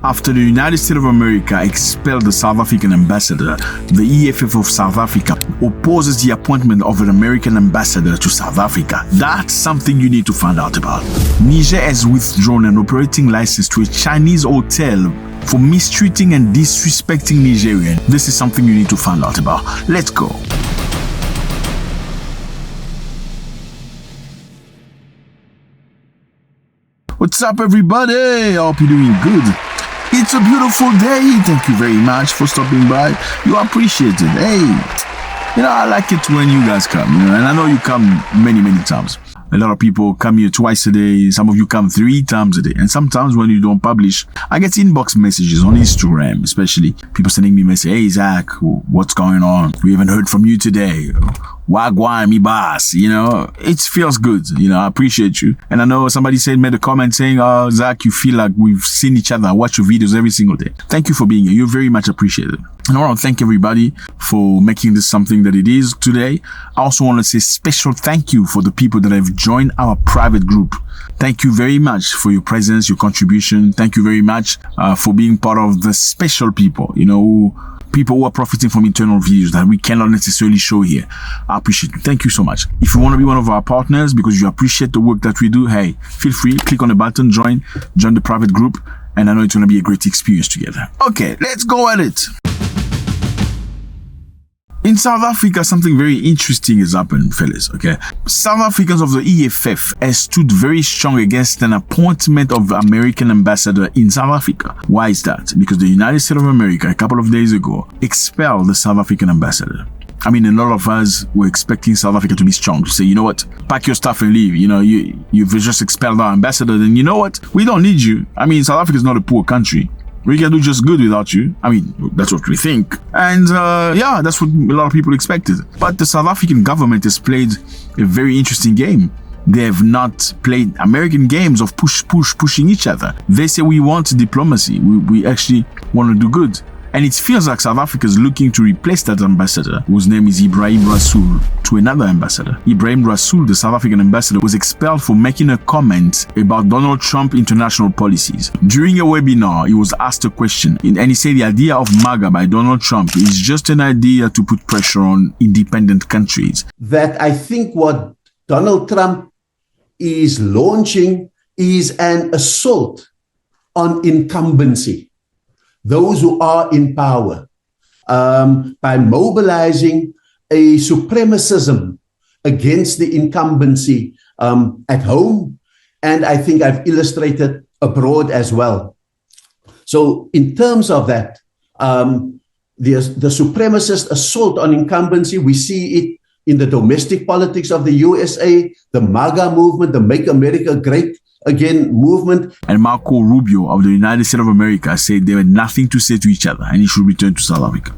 After the United States of America expelled the South African ambassador, the EFF of South Africa opposes the appointment of an American ambassador to South Africa. That's something you need to find out about. Niger has withdrawn an operating license to a Chinese hotel for mistreating and disrespecting Nigerians. This is something you need to find out about. Let's go. What's up, everybody? I hope you're doing good. It's a beautiful day. Thank you very much for stopping by. You appreciate it. Hey, I like it when you guys come, and I know you come many times. A lot of people come here twice a day. Some of you come 3 times a day. And sometimes when you don't publish, I get inbox messages on Instagram, especially people sending me messages. Hey, Zack, what's going on? We haven't heard from you today. Wagwan, me boss. It feels good. I appreciate you. And I know somebody made a comment saying, oh, Zack, you feel like we've seen each other. I watch your videos every single day. Thank you for being here. You're very much appreciated. And I want to thank everybody for making this something that it is today. I also want to say special thank you for the people that have joined our private group. Thank you very much for your presence, your contribution. Thank you very much for being part of the special people, people who are profiting from internal videos that we cannot necessarily show here. I appreciate it. Thank you so much. If you want to be one of our partners because you appreciate the work that we do, hey, feel free, click on the button, join the private group, and I know it's going to be a great experience together. Okay, let's go at it. In South Africa, something very interesting has happened, fellas, okay? South Africans of the EFF has stood very strong against an appointment of American ambassador in South Africa. Why is that? Because the United States of America, a couple of days ago, expelled the South African ambassador. I mean, a lot of us were expecting South Africa to be strong, to say, you know what, pack your stuff and leave. You've just expelled our ambassador, then you know what, we don't need you. I mean, South Africa is not a poor country. We can do just good without you. I mean, that's what we think. And that's what a lot of people expected. But the South African government has played a very interesting game. They have not played American games of pushing each other. They say we want diplomacy. We actually want to do good. And it feels like South Africa is looking to replace that ambassador, whose name is Ibrahim Rasool, to another ambassador. Ibrahim Rasool, the South African ambassador, was expelled for making a comment about Donald Trump international policies. During a webinar, he was asked a question, and he said the idea of MAGA by Donald Trump is just an idea to put pressure on independent countries. That I think what Donald Trump is launching is an assault on incumbency. Those who are in power, by mobilizing a supremacism against the incumbency at home, and I think I've illustrated abroad as well. So in terms of that, the supremacist assault on incumbency, we see it in the domestic politics of the USA, the MAGA movement, the Make America Great Again movement. And Marco Rubio of the United States of America said they had nothing to say to each other and he should return to South Africa.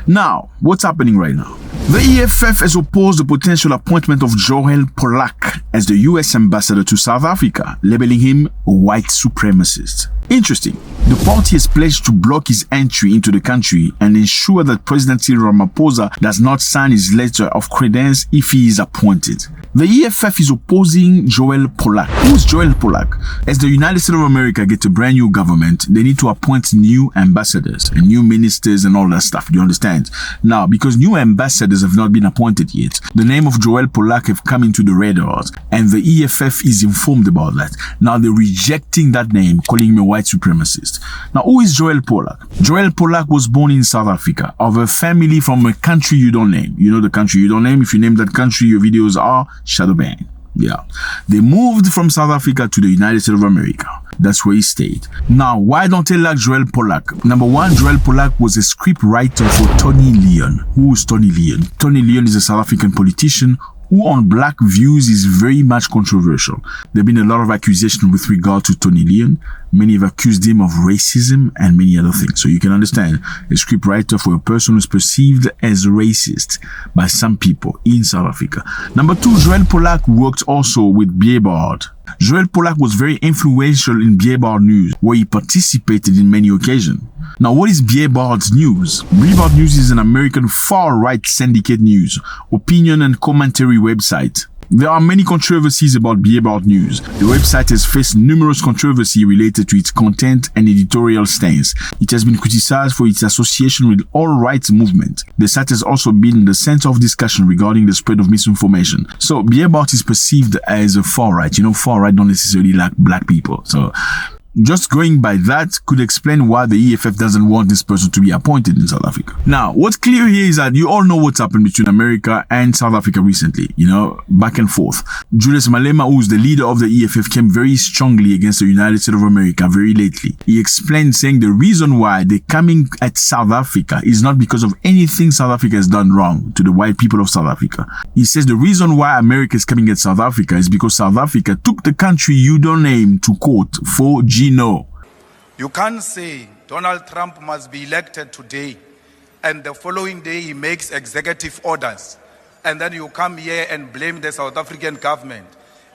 Now, what's happening right now? The EFF has opposed the potential appointment of Joel Pollak as the US ambassador to South Africa, labeling him a white supremacist. Interesting. The party has pledged to block his entry into the country and ensure that President Cyril Ramaphosa does not sign his letter of credence if he is appointed. The EFF is opposing Joel Pollak. Who's Joel Pollak? As the United States of America gets a brand new government, they need to appoint new ambassadors and new ministers and all that stuff. Do you understand? Now, because new ambassadors have not been appointed yet, the name of Joel Pollak have come into the radars and the EFF is informed about that. Now they're rejecting that name, calling him a white supremacist. Now, who is Joel Pollak? Joel Pollak was born in South Africa of a family from a country you don't name. You know the country you don't name. If you name that country, your videos are shadow banned. Yeah. They moved from South Africa to the United States of America. That's where he stayed. Now, why don't they like Joel Pollak? Number one, Joel Pollak was a script writer for Tony Leon. Who is Tony Leon? Tony Leon is a South African politician who on black views is very much controversial. There have been a lot of accusations with regard to Tony Leon. Many have accused him of racism and many other things. So you can understand, a scriptwriter for a person who's perceived as racist by some people in South Africa. Number two, Joel Pollak worked also with Beabard. Joel Pollak was very influential in Beabard News, where he participated in many occasions. Now, what is Beabard's News? Beabard News is an American far-right syndicate news, opinion and commentary website. There are many controversies about Be About News. The website has faced numerous controversy related to its content and editorial stance. It has been criticized for its association with all rights movement. The site has also been the center of discussion regarding the spread of misinformation. So Be About is perceived as a far right. Far right don't necessarily like black people. So just going by that could explain why the EFF doesn't want this person to be appointed in South Africa. Now, what's clear here is that you all know what's happened between America and South Africa recently, back and forth. Julius Malema, who's the leader of the EFF, came very strongly against the United States of America very lately. He explained saying the reason why they're coming at South Africa is not because of anything South Africa has done wrong to the white people of South Africa. He says the reason why America is coming at South Africa is because South Africa took the country you don't name to court for no. You can't say Donald Trump must be elected today and the following day he makes executive orders and then you come here and blame the South African government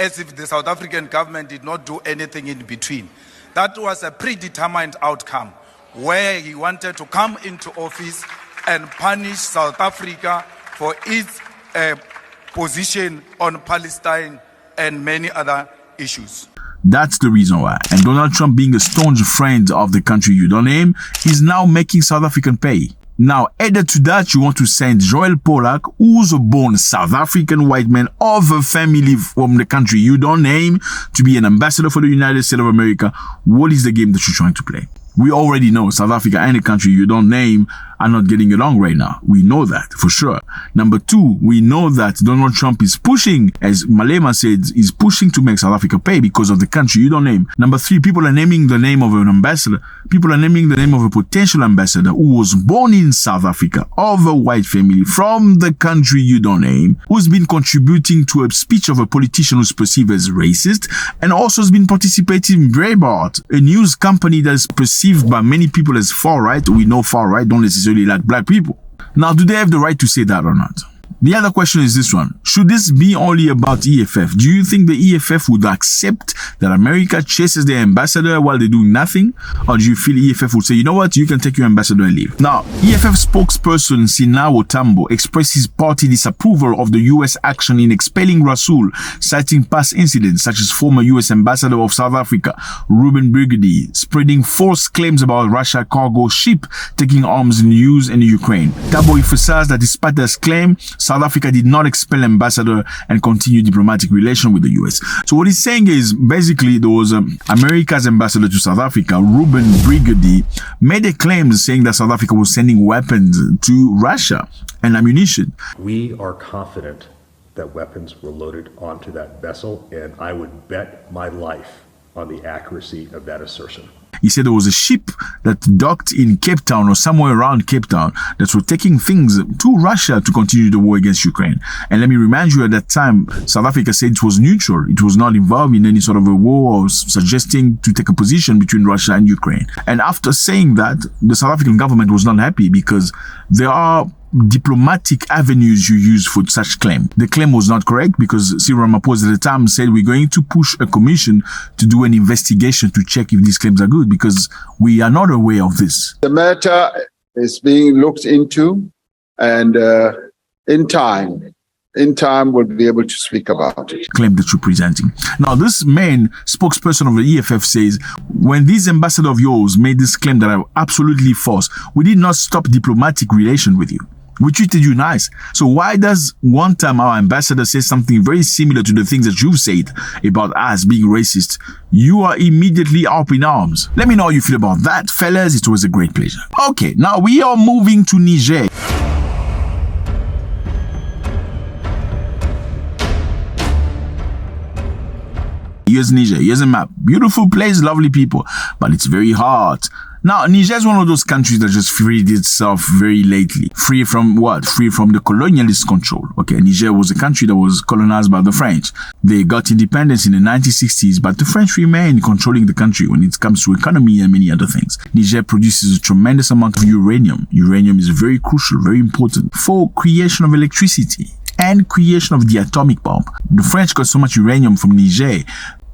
as if the South African government did not do anything in between. That was a predetermined outcome where he wanted to come into office and punish South Africa for its position on Palestine and many other issues. That's the reason why. And Donald Trump, being a staunch friend of the country you don't name, is now making South African pay. Now, added to that, you want to send Joel Pollak, who's a born South African white man of a family from the country you don't name, to be an ambassador for the United States of America. What is the game that you're trying to play? We already know South Africa and the country you don't name are not getting along right now. We know that for sure. Number two, we know that Donald Trump is pushing, as Malema said, is pushing to make South Africa pay because of the country you don't name. Number three, people are naming the name of an ambassador. People are naming the name of a potential ambassador who was born in South Africa of a white family from the country you don't name, who's been contributing to a speech of a politician who's perceived as racist, and also has been participating in Breitbart, a news company that is perceived by many people as far right. We know far right don't necessarily like black people. Now, do they have the right to say that or not? The other question is this one. Should this be only about EFF? Do you think the EFF would accept that America chases their ambassador while they do nothing? Or do you feel EFF would say, you know what, you can take your ambassador and leave? Now, EFF spokesperson Sinawo Tambo expressed his party disapproval of the US action in expelling Rasool, citing past incidents such as former US ambassador of South Africa, Ruben Brigady, spreading false claims about Russia cargo ship taking arms in use in Ukraine. Tambo emphasized that despite this claim, South Africa did not expel ambassador and continue diplomatic relations with the US. So what he's saying is basically there was America's ambassador to South Africa, Ruben Brigady, made a claim saying that South Africa was sending weapons to Russia and ammunition. We are confident that weapons were loaded onto that vessel, and I would bet my life on the accuracy of that assertion. He said there was a ship that docked in Cape Town or somewhere around Cape Town that were taking things to Russia to continue the war against Ukraine. And let me remind you, at that time, South Africa said it was neutral. It was not involved in any sort of a war or suggesting to take a position between Russia and Ukraine. And after saying that, the South African government was not happy because there are diplomatic avenues you use for such claim. The claim was not correct because Cyril Ramaphosa at the time said we're going to push a commission to do an investigation to check if these claims are good because we are not aware of this. The matter is being looked into, and in time we'll be able to speak about it. Claim that you're presenting. Now, this main spokesperson of the EFF says, when this ambassador of yours made this claim that are absolutely false, we did not stop diplomatic relation with you. We treated you nice. So why does one time our ambassador say something very similar to the things that you've said about us being racist? You are immediately up in arms. Let me know how you feel about that, fellas. It was a great pleasure. Okay, now we are moving to Niger. Here's Niger. Here's a map. Beautiful place, lovely people, but it's very hot. Now, Niger is one of those countries that just freed itself very lately. Free from what? Free from the colonialist control. Okay, Niger was a country that was colonized by the French. They got independence in the 1960s, but the French remain controlling the country when it comes to economy and many other things. Niger produces a tremendous amount of uranium. Uranium is very crucial, very important for creation of electricity and creation of the atomic bomb. The French got so much uranium from Niger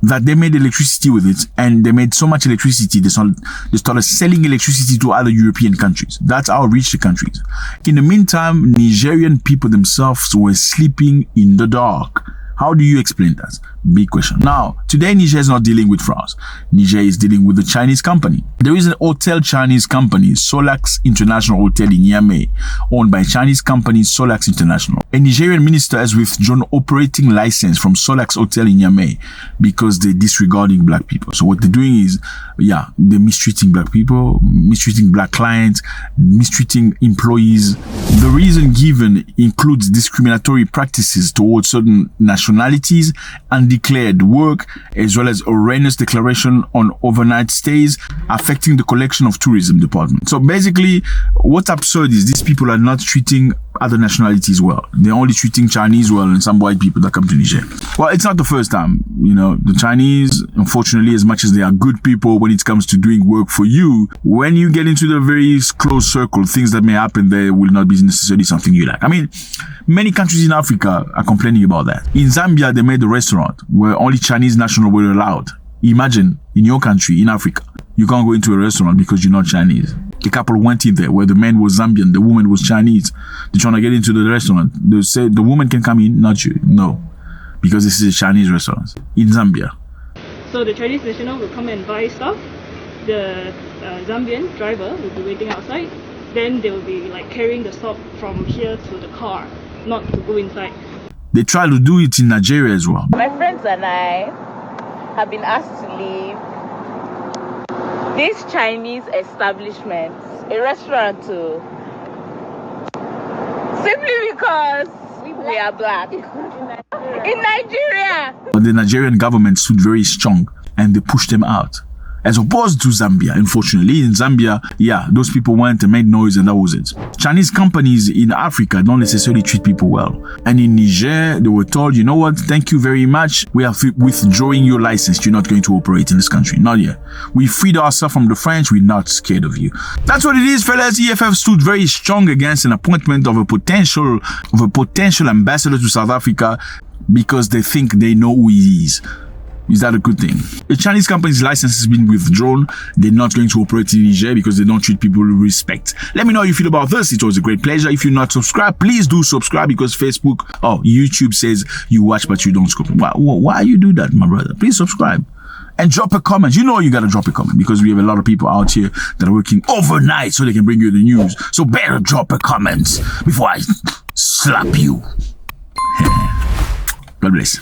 that they made electricity with it, and they made so much electricity they started selling electricity to other European countries. That's how rich the country is. In the meantime, Nigerian people themselves were sleeping in the dark How do you explain that? Big question. Now, today Niger is not dealing with France. Niger is dealing with a Chinese company. There is an hotel Chinese company, Pollak International Hotel in Niamey, owned by Chinese company Pollak International. A Nigerian minister has withdrawn operating license from Pollak Hotel in Niamey because they're disregarding black people. So what they're doing is, they're mistreating black people, mistreating black clients, mistreating employees. The reason given includes discriminatory practices towards certain nationalities, undeclared work, as well as erroneous declaration on overnight stays, affecting the collection of tourism department. So basically, what's absurd is these people are not treating other nationalities well. They're only treating Chinese well and some white people that come to Niger. Well, it's not the first time. The Chinese, unfortunately, as much as they are good people when it comes to doing work for you, when you get into the very close circle, things that may happen there will not be necessarily something you like. I mean, many countries in Africa are complaining about that. In Zambia, they made a restaurant where only Chinese nationals were allowed. Imagine in your country, in Africa, you can't go into a restaurant because you're not Chinese. A couple went in there where the man was Zambian, the woman was Chinese. They're trying to get into the restaurant. They say the woman can come in, not you. No, because this is a Chinese restaurant in Zambia. So the Chinese national will come and buy stuff. The Zambian driver will be waiting outside. Then they will be like carrying the stock from here to the car, not to go inside. They try to do it in Nigeria as well. My friends and I have been asked to leave this Chinese establishment, a restaurant too, simply because we are black in Nigeria. But the Nigerian government stood very strong and they pushed them out. As opposed to Zambia, unfortunately. In Zambia, those people went and made noise and that was it. Chinese companies in Africa don't necessarily treat people well. And in Niger, they were told, you know what, thank you very much. We are withdrawing your license. You're not going to operate in this country. Not yet. We freed ourselves from the French. We're not scared of you. That's what it is, fellas. EFF stood very strong against an appointment of a potential ambassador to South Africa because they think they know who he is. Is that a good thing? The Chinese company's license has been withdrawn. They're not going to operate in Niger because they don't treat people with respect. Let me know how you feel about this. It was a great pleasure. If you're not subscribed, please do subscribe because YouTube says you watch but you don't subscribe. Why you do that, my brother? Please subscribe. And drop a comment. You know you gotta drop a comment because we have a lot of people out here that are working overnight so they can bring you the news. So better drop a comment before I slap you. God bless.